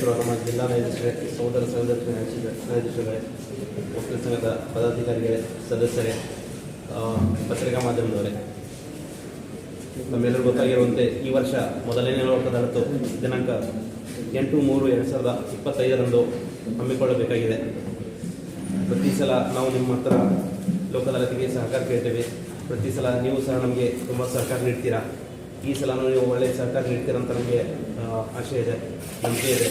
ಉಪಸ್ಥಿತರು ನಮ್ಮ ಜಿಲ್ಲಾ ನ್ಯಾಯಾಧೀಶರೇ, ಸಹೋದರ ನ್ಯಾಯಾಧೀಶರೇ, ವಕೀಲ ಸಂಘದ ಪದಾಧಿಕಾರಿಗಳೇ, ಸದಸ್ಯರೇ, ಪತ್ರಿಕಾ ಮಾಧ್ಯಮದವರೇ, ನಮ್ಮೆಲ್ಲರೂ ಗೊತ್ತಾಗಿರುವಂತೆ ಈ ವರ್ಷ ಮೊದಲನೇ ಲೋಕ ಅದಾಲತು ದಿನಾಂಕ 8/3/2025 ಹಮ್ಮಿಕೊಳ್ಳಬೇಕಾಗಿದೆ. ಪ್ರತಿ ಸಲ ನಾವು ನಿಮ್ಮ ಹತ್ರ ಲೋಕ ಅದಾಲತಿಗೆ ಸಹಕಾರ ಕೇಳ್ತೇವೆ. ಪ್ರತಿ ಸಲ ನೀವು ಸಹ ನಮಗೆ ತುಂಬ ಸಹಕಾರ ನೀಡ್ತೀರಾ. ಈ ಸಲ ನೀವು ಒಳ್ಳೆಯ ಸಹಕಾರ ನೀಡ್ತೀರ ಅಂತ ನಮಗೆ ಆಶೆ ಇದೆ, ನಂಬಿಕೆ ಇದೆ.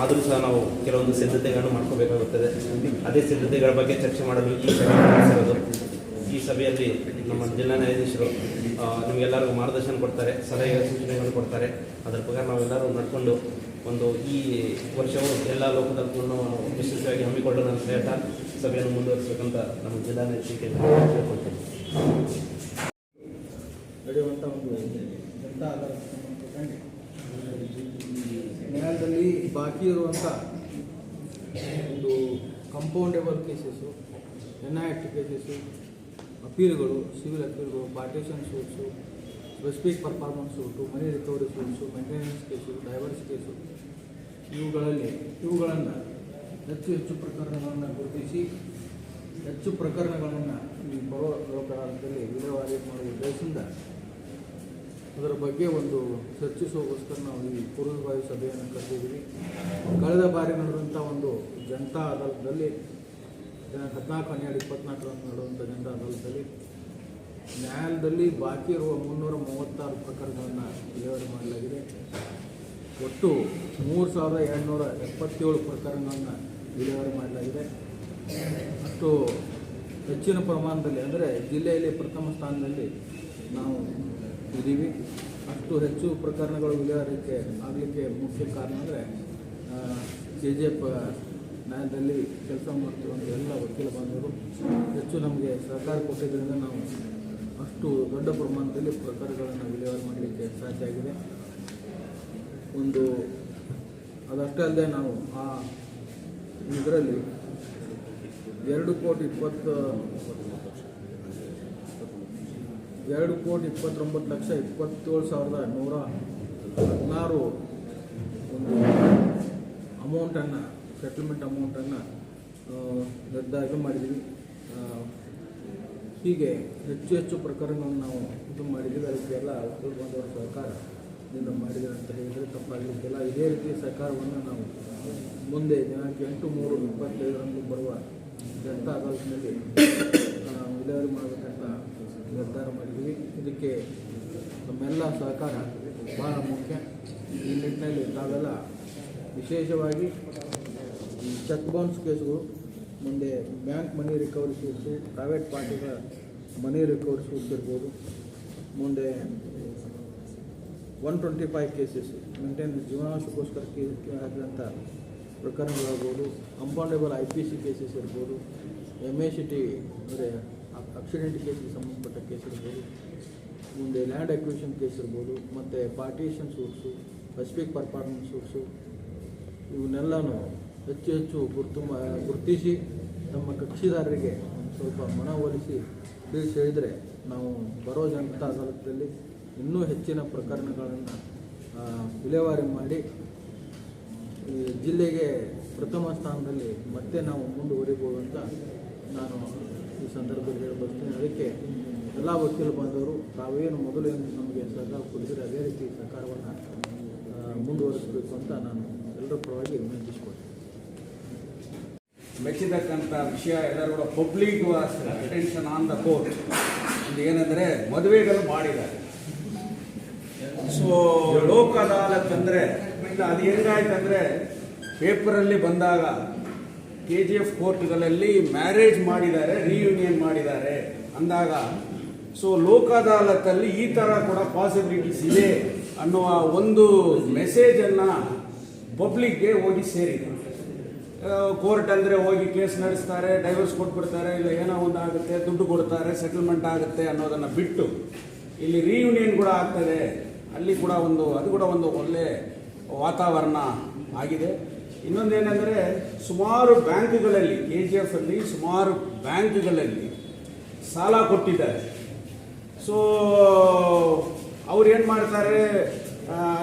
ಆದರೂ ಸಹ ನಾವು ಕೆಲವೊಂದು ಸಿದ್ಧತೆಗಳನ್ನು ಮಾಡ್ಕೋಬೇಕಾಗುತ್ತದೆ. ಅದೇ ಸಿದ್ಧತೆಗಳ ಬಗ್ಗೆ ಚರ್ಚೆ ಮಾಡಲು ಈ ಸಭೆ ನಡೆಸಿರೋದು. ಈ ಸಭೆಯಲ್ಲಿ ನಮ್ಮ ಜಿಲ್ಲಾ ನ್ಯಾಯಾಧೀಶರು ನಿಮಗೆಲ್ಲರಿಗೂ ಮಾರ್ಗದರ್ಶನ ಕೊಡ್ತಾರೆ, ಸಲಹೆ ಸೂಚನೆಗಳನ್ನು ಕೊಡ್ತಾರೆ. ಅದರ ಪ್ರಕಾರ ನಾವೆಲ್ಲರೂ ನಡ್ಕೊಂಡು ಈ ವರ್ಷವು ಎಲ್ಲ ಲೋಕದಲ್ಲೂ ಯಶಸ್ವಿಯಾಗಿ ಹಮ್ಮಿಕೊಳ್ಳೋಣ ಅಂತ ಹೇಳ್ತಾ ಸಭೆಯನ್ನು ಮುಂದುವರಿಸಬೇಕಂತ ನಮ್ಮ ಜಿಲ್ಲಾ ನ್ಯಾಯಾಧೀಶರಿಗೆ ಕೇಳ್ಕೊಳ್ತೇನೆ. ನಡೆಯುವಂಥ ಒಂದು ಜನತಾ ಅದಾಲತ್ ನ್ಯಾಯಾಲಯದಲ್ಲಿ ಬಾಕಿ ಇರುವಂಥ ಒಂದು ಕಂಪೌಂಡೇಬಲ್ ಕೇಸಸ್ಸು, NIT ಕೇಸಸ್ಸು, ಅಪೀಲ್ಗಳು, ಸಿವಿಲ್ ಅಪೀಲ್ಗಳು, partition suits, specific performance suit, money recovery suits, maintenance case, divorce case, ಇವುಗಳನ್ನು ಹೆಚ್ಚು ಪ್ರಕರಣಗಳನ್ನು ಗುರುತಿಸಿ ಹೆಚ್ಚು ಪ್ರಕರಣಗಳನ್ನು ಈ ಬರೋ ಲೋಕ ಅದಾಲತ್ನಲ್ಲಿ ವಿಲೇವಾರಿ ಮಾಡುವ ಉದ್ದೇಶದಿಂದ ಅದರ ಬಗ್ಗೆ ಒಂದು ಚರ್ಚಿಸುವಗೋಸ್ಕರ ನಾವು ಈ ಪೂರ್ವಭಾವಿ ಸಭೆಯನ್ನು ಕರೆದಿದ್ದೀವಿ. ಕಳೆದ ಬಾರಿ ನಡೆದಂಥ ಒಂದು ಜನತಾ ಅದಾಲತ್ನಲ್ಲಿ ದಿನಾಂಕ 14/12/24 ನಡೆಯುವಂಥ ಜನತಾ ಅದಾಲತ್ನಲ್ಲಿ ನ್ಯಾಯಾಲಯದಲ್ಲಿ ಬಾಕಿ ಇರುವ 336 ಪ್ರಕರಣಗಳನ್ನು ವಿಲೇವಾರಿ ಮಾಡಲಾಗಿದೆ. ಒಟ್ಟು 3,277 ಪ್ರಕರಣಗಳನ್ನು ವಿಲೇವಾರಿ ಮಾಡಲಾಗಿದೆ. ಅಷ್ಟು ಹೆಚ್ಚಿನ ಪ್ರಮಾಣದಲ್ಲಿ ಅಂದರೆ ಜಿಲ್ಲೆಯಲ್ಲಿ ಪ್ರಥಮ ಸ್ಥಾನದಲ್ಲಿ ನಾವು ಇದ್ದೀವಿ. ಅಷ್ಟು ಹೆಚ್ಚು ಪ್ರಕರಣಗಳು ವಿಲೇವಾರಿಗೆ ಆಗಲಿಕ್ಕೆ ಮುಖ್ಯ ಕಾರಣ ಅಂದರೆ KGF ನ್ಯಾಯದಲ್ಲಿ ಕೆಲಸ ಮಾಡ್ತಿರುವಂಥ ಎಲ್ಲ ವಕೀಲ ಬಾಂಧವರು ಹೆಚ್ಚು ನಮಗೆ ಸಹಕಾರ ಕೊಟ್ಟಿದ್ದರಿಂದ ನಾವು ಅಷ್ಟು ದೊಡ್ಡ ಪ್ರಮಾಣದಲ್ಲಿ ಪ್ರಕರಣಗಳನ್ನು ವಿಲೇವಾರಿ ಮಾಡಲಿಕ್ಕೆ ಸಾಧ್ಯ ಆಗಿದೆ. ಅದಷ್ಟೇ ಅಲ್ಲದೆ ನಾವು ಇದರಲ್ಲಿ 2,29,27,116 ಒಂದು ಅಮೌಂಟನ್ನು ಸೆಟಲ್ಮೆಂಟ್ ಅಮೌಂಟನ್ನು ನಿರ್ಧಾರ ಮಾಡಿದ್ದೀವಿ. ಹೀಗೆ ಹೆಚ್ಚು ಪ್ರಕರಣಗಳನ್ನು ನಾವು ಇದು ಮಾಡಿದ್ದೀವಿ. ಅದಕ್ಕೆಲ್ಲ ವಕೀಲ ಬಾಂಧವರ ಸಹಕಾರದಿಂದ ಮಾಡಿದ್ದೀವಿ ಅಂತ ಹೇಳಿದರೆ ತಪ್ಪಾಗಲಿಕ್ಕಿಲ್ಲ. ಇದೇ ರೀತಿ ಸಹಕಾರವನ್ನು ನಾವು ಮುಂದೆ ದಿನಾಂಕ 8/3/25 ಬರುವ ಜನತಾ ಅದಾಲತ್ನಲ್ಲಿ ವಿಲೇವಾರಿ ಮಾಡಬೇಕಂತ ನಿರ್ಧಾರ ಮಾಡಿದ್ದೀವಿ. ಇದಕ್ಕೆ ನಮ್ಮೆಲ್ಲ ಸಹಕಾರ ಭಾಳ ಮುಖ್ಯ. ಈ ನಿಟ್ಟಿನಲ್ಲಿ ತಾವೆಲ್ಲ ವಿಶೇಷವಾಗಿ ಈ ಚೆಕ್ ಬೌನ್ಸ್ ಕೇಸುಗಳು, ಮುಂದೆ bank money recovery suits, private ಪಾರ್ಟಿಗಳ ಮನಿ ರಿಕವರಿ ಸೂಟ್ಸ್ ಇರ್ಬೋದು, ಮುಂದೆ 125 ಕೇಸಸ್ ಮೇಂಟೆನೆನ್ಸ್ ಜೀವನಾಂಶಕ್ಕೋಸ್ಕರ ಆಗಿರೋಂಥ ಪ್ರಕರಣಗಳಾಗ್ಬೋದು, ಕಂಪೌಂಡೇಬಲ್ IPC ಕೇಸಸ್ ಇರ್ಬೋದು, MACT ಅಂದರೆ ಆಕ್ಸಿಡೆಂಟ್ ಕೇಸಿಗೆ ಸಂಬಂಧಪಟ್ಟ ಕೇಸ್ ಇರ್ಬೋದು, ಮುಂದೆ ಲ್ಯಾಂಡ್ ಅಕ್ವಿಷನ್ ಕೇಸ್ ಇರ್ಬೋದು, ಮತ್ತು partition suits, specific performance suits, ಇವನ್ನೆಲ್ಲನೂ ಹೆಚ್ಚು ಗುರುತಿಸಿ ನಮ್ಮ ಕಕ್ಷಿದಾರರಿಗೆ ಸ್ವಲ್ಪ ಮನವೊಲಿಸಿ ತಿಳಿಸಿ ಹೇಳಿದರೆ ನಾವು ಬರೋ ಜನತಾ ಅದಾಲತ್ನಲ್ಲಿ ಇನ್ನೂ ಹೆಚ್ಚಿನ ಪ್ರಕರಣಗಳನ್ನು ವಿಲೇವಾರಿ ಮಾಡಿ ಈ ಜಿಲ್ಲೆಗೆ ಪ್ರಥಮ ಸ್ಥಾನದಲ್ಲಿ ಮತ್ತೆ ನಾವು ಮುಂದುವರಿಬೋದು ಅಂತ ನಾನು ಈ ಸಂದರ್ಭದಲ್ಲಿ ಹೇಳಬಲ್ತೀನಿ. ಅದಕ್ಕೆ ಎಲ್ಲ ವಕೀಲ ಬಾಂಧವರು ತಾವೇನು ಮೊದಲೇನು ನಮಗೆ ಸಹಕಾರ ಕೊಡಿದರೆ ಅದೇ ರೀತಿ ಸಹಕಾರವನ್ನು ಮುಂದುವರಿಸಬೇಕು ಅಂತ ನಾನು ಎಲ್ಲರ ಪರವಾಗಿ ವಿನಂತಿಸಿಕೊಳ್ತೀನಿ. ಮೆಚ್ಚಿದಕ್ಕಂಥ ವಿಷಯ ಎಲ್ಲರೂ ಕೂಡ public attention on the court ಒಂದು ಏನಂದರೆ ಮದುವೆಗಳು ಮಾಡಿದ್ದಾರೆ. ಸೊ ಲೋಕ ಅದಾಲತ್ ಅಂದರೆ ಅದು ಹೆಂಗಾಯ್ತಂದರೆ ಪೇಪರಲ್ಲಿ ಬಂದಾಗ KGF ಕೋರ್ಟ್ಗಳಲ್ಲಿ ಮ್ಯಾರೇಜ್ ಮಾಡಿದ್ದಾರೆ, ರಿಯೂನಿಯನ್ ಮಾಡಿದ್ದಾರೆ ಅಂದಾಗ ಸೊ ಲೋಕ ಅದಾಲತಲ್ಲಿ ಈ ಥರ ಕೂಡ ಪಾಸಿಬಿಲಿಟೀಸ್ ಇದೆ ಅನ್ನುವ ಒಂದು ಮೆಸೇಜನ್ನು ಪಬ್ಲಿಕ್ಗೆ ಹೋಗಿ ಸೇರಿದೆ. ಕೋರ್ಟ್ ಅಂದರೆ ಹೋಗಿ ಕೇಸ್ ನಡೆಸ್ತಾರೆ, ಡೈವರ್ಸ್ ಕೊಟ್ಬಿಡ್ತಾರೆ, ಇಲ್ಲ ಏನೋ ಒಂದು ಆಗುತ್ತೆ, ದುಡ್ಡು ಕೊಡ್ತಾರೆ, ಸೆಟಲ್ಮೆಂಟ್ ಆಗುತ್ತೆ ಅನ್ನೋದನ್ನು ಬಿಟ್ಟು ಇಲ್ಲಿ ರಿಯೂನಿಯನ್ ಕೂಡ ಆಗ್ತದೆ. ಅಲ್ಲಿ ಕೂಡ ಅದು ಕೂಡ ಒಂದು ಒಳ್ಳೆ ವಾತಾವರಣ ಆಗಿದೆ. ಇನ್ನೊಂದೇನೆಂದರೆ ಸುಮಾರು ಬ್ಯಾಂಕ್ಗಳಲ್ಲಿ KGF ಅಲ್ಲಿ ಸುಮಾರು ಬ್ಯಾಂಕ್ಗಳಲ್ಲಿ ಸಾಲ ಕೊಟ್ಟಿದ್ದಾರೆ. ಸೊ ಅವ್ರು ಏನು ಮಾಡ್ತಾರೆ,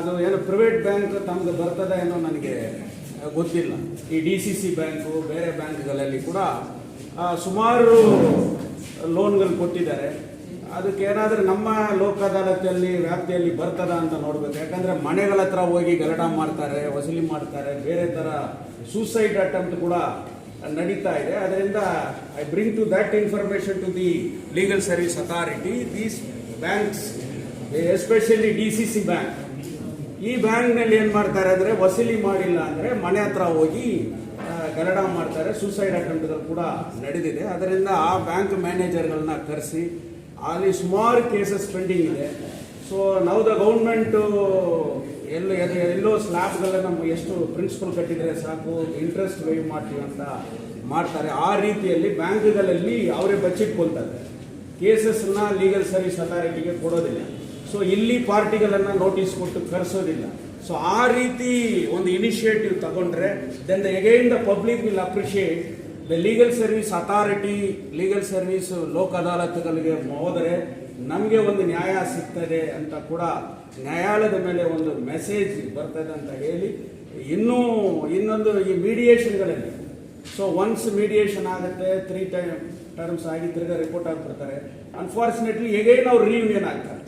ಅದು ಏನು ಪ್ರೈವೇಟ್ ಬ್ಯಾಂಕ್ ತಮ್ಗೆ ಬರ್ತದೆ ಏನೋ ನನಗೆ ಗೊತ್ತಿಲ್ಲ. ಈ DCC ಬ್ಯಾಂಕು ಬೇರೆ ಬ್ಯಾಂಕ್ಗಳಲ್ಲಿ ಕೂಡ ಸುಮಾರು ಲೋನ್ಗಳು ಕೊಟ್ಟಿದ್ದಾರೆ. ಅದಕ್ಕೆ ಏನಾದರೂ ನಮ್ಮ ಲೋಕ ಅದಾಲತಲ್ಲಿ ವ್ಯಾಪ್ತಿಯಲ್ಲಿ ಬರ್ತದ ಅಂತ ನೋಡ್ಬೇಕು. ಯಾಕಂದರೆ ಮನೆಗಳ ಹತ್ರ ಹೋಗಿ ಗಲಾಟ ಮಾಡ್ತಾರೆ, ವಸೂಲಿ ಮಾಡ್ತಾರೆ, ಬೇರೆ ಥರ ಸೂಸೈಡ್ ಅಟೆಂಪ್ಟ್ ಕೂಡ ನಡೀತಾ ಇದೆ. ಅದರಿಂದ I bring to that information to the legal service authority. These banks especially DCC bank, ಈ ಬ್ಯಾಂಕ್ನಲ್ಲಿ ಏನು ಮಾಡ್ತಾರೆ ಅಂದರೆ ವಸೂಲಿ ಮಾಡಿಲ್ಲ ಅಂದರೆ ಮನೆ ಹತ್ರ ಹೋಗಿ ಗಲಾಟ ಮಾಡ್ತಾರೆ, ಸೂಸೈಡ್ ಅಟೆಂಪ್ಟ್ಗಳು ಕೂಡ ನಡೆದಿದೆ. ಅದರಿಂದ ಆ ಬ್ಯಾಂಕ್ ಮ್ಯಾನೇಜರ್ಗಳನ್ನ ಕರೆಸಿ ಅಲ್ಲಿ ಸುಮಾರು ಕೇಸಸ್ ಪೆಂಡಿಂಗ್ ಇದೆ. ಸೊ ನಾವು ದ ಗೌರ್ಮೆಂಟು ಎಲ್ಲೋ ಸ್ಲ್ಯಾಬ್ಗಳನ್ನ ಎಷ್ಟು ಪ್ರಿನ್ಸಿಪಲ್ ಕಟ್ಟಿದರೆ ಸಾಕು, ಇಂಟ್ರೆಸ್ಟ್ ವೇವ್ ಮಾಡ್ತೀವಿ ಅಂತ ಮಾಡ್ತಾರೆ. ಆ ರೀತಿಯಲ್ಲಿ ಬ್ಯಾಂಕ್ಗಳಲ್ಲಿ ಅವರೇ ಬಚ್ಚಿಟ್ಕೊಳ್ತಾರೆ, ಕೇಸಸ್ನ ಲೀಗಲ್ ಸರ್ವಿಸ್ ಅಥಾರಿಟಿಗೆ ಕೊಡೋದಿಲ್ಲ. ಸೊ ಇಲ್ಲಿ ಪಾರ್ಟಿಗಳನ್ನು ನೋಟಿಸ್ ಕೊಟ್ಟು ಕರೆಸೋದಿಲ್ಲ. ಸೊ ಆ ರೀತಿ ಒಂದು ಇನಿಷಿಯೇಟಿವ್ ತಗೊಂಡ್ರೆ then again the public will appreciate the legal service authority. Legal service ಲೋಕ ಅದಾಲತ್ಗಳಿಗೆ ಹೋದರೆ ನಮಗೆ ಒಂದು ನ್ಯಾಯ ಸಿಗ್ತದೆ ಅಂತ ಕೂಡ ನ್ಯಾಯಾಲಯದ ಮೇಲೆ ಒಂದು ಮೆಸೇಜ್ ಬರ್ತದೆ ಅಂತ ಹೇಳಿ, ಇನ್ನೊಂದು ಈ ಮೀಡಿಯೇಷನ್ಗಳಲ್ಲಿ, ಸೊ ಒನ್ಸ್ ಮೀಡಿಯೇಷನ್ ಆಗುತ್ತೆ, 3 ಟರ್ಮ್ಸ್ ಆಗಿ ತಿರ್ಗಾ ರಿಪೋರ್ಟ್ ಆಗಿಬಿಡ್ತಾರೆ. ಅನ್ಫಾರ್ಚುನೇಟ್ಲಿ ಎಗೈನ್ ಅವ್ರು ರಿಯೂನಿಯನ್ ಆಗ್ತಾರೆ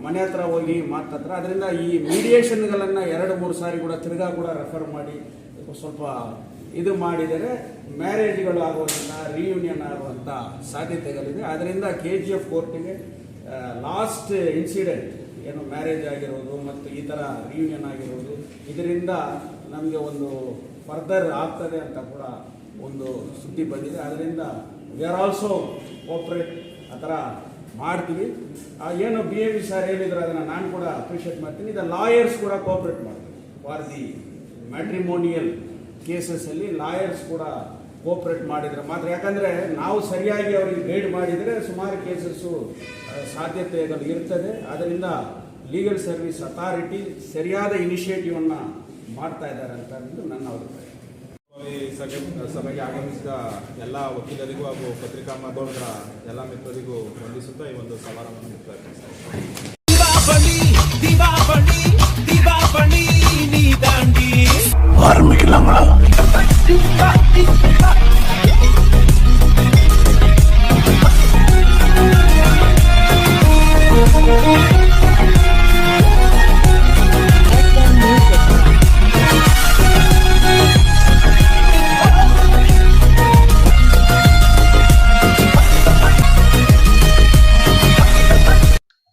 ಮನೆ ಹತ್ರ ಹೋಗಿ ಮಾತಾಡ್ತಾರೆ. ಅದರಿಂದ ಈ ಮೀಡಿಯೇಷನ್ಗಳನ್ನು 2-3 ಸಾರಿ ಕೂಡ ತಿರ್ಗಾ ಕೂಡ ರೆಫರ್ ಮಾಡಿ ಸ್ವಲ್ಪ ಇದು ಮಾಡಿದರೆ ಮ್ಯಾರೇಜ್ಗಳು ಆಗುವಂಥ, ರಿಯೂನಿಯನ್ ಆಗುವಂಥ ಸಾಧ್ಯತೆಗಳಿದೆ. ಅದರಿಂದ KGF ಕೋರ್ಟಿಗೆ ಲಾಸ್ಟ್ ಇನ್ಸಿಡೆಂಟ್ ಏನು ಮ್ಯಾರೇಜ್ ಆಗಿರೋದು ಮತ್ತು ಈ ಥರ ರಿಯೂನಿಯನ್ ಆಗಿರೋದು, ಇದರಿಂದ ನಮಗೆ ಒಂದು ಫರ್ದರ್ ಆಗ್ತದೆ ಅಂತ ಕೂಡ ಒಂದು ಸುದ್ದಿ ಬಂದಿದೆ. ಅದರಿಂದ ವಿ ಆರ್ ಆಲ್ಸೋ ಕೋಆಪರೇಟ್ ಆ ಥರ ಮಾಡ್ತೀವಿ. ಏನು BAV ಸರ್ ಹೇಳಿದ್ರು ಅದನ್ನು ನಾನು ಕೂಡ ಅಪ್ರಿಷಿಯೇಟ್ ಮಾಡ್ತೀನಿ. ಇದು ಲಾಯರ್ಸ್ ಕೂಡ ಕೋಆಪರೇಟ್ ಮಾಡ್ತೀವಿ ಫಾರ್ ದಿ ಮ್ಯಾಟ್ರಿಮೋನಿಯಲ್ ಕೇಸಸ್ಸಲ್ಲಿ. ಲಾಯರ್ಸ್ ಕೂಡ ಕೋಆಪರೇಟ್ ಮಾಡಿದರೆ ಮಾತ್ರ, ಯಾಕಂದರೆ ನಾವು ಸರಿಯಾಗಿ ಅವರಿಗೆ ಗೈಡ್ ಮಾಡಿದರೆ ಸುಮಾರು ಕೇಸಸ್ಸು ಸಾಧ್ಯತೆಗಳು ಇರ್ತದೆ. ಅದರಿಂದ ಲೀಗಲ್ ಸರ್ವಿಸ್ ಅಥಾರಿಟಿ ಸರಿಯಾದ ಇನಿಷಿಯೇಟಿವನ್ನು ಮಾಡ್ತಾ ಇದ್ದಾರೆ ಅಂತ ನನ್ನ ಅಭಿಪ್ರಾಯ. ಈ ಸಭೆಗೆ ಆಗಮಿಸಿದ ಎಲ್ಲ ವಕೀಲರಿಗೂ ಹಾಗೂ ಪತ್ರಿಕಾ ಮಾಧ್ಯಮದ ಎಲ್ಲ ಮಿತ್ರರಿಗೂ ವಂದಿಸುತ್ತಾ ಈ ಒಂದು ಸಮಾರಂಭವನ್ನು ಮುಕ್ತಾಯಗೊಳಿಸುತ್ತೇವೆ.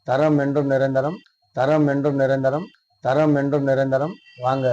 தரம் என்றும் நிரந்தரம், தரம் என்றும் நிரந்தரம், தரம் என்றும் நிரந்தரம். வாங்க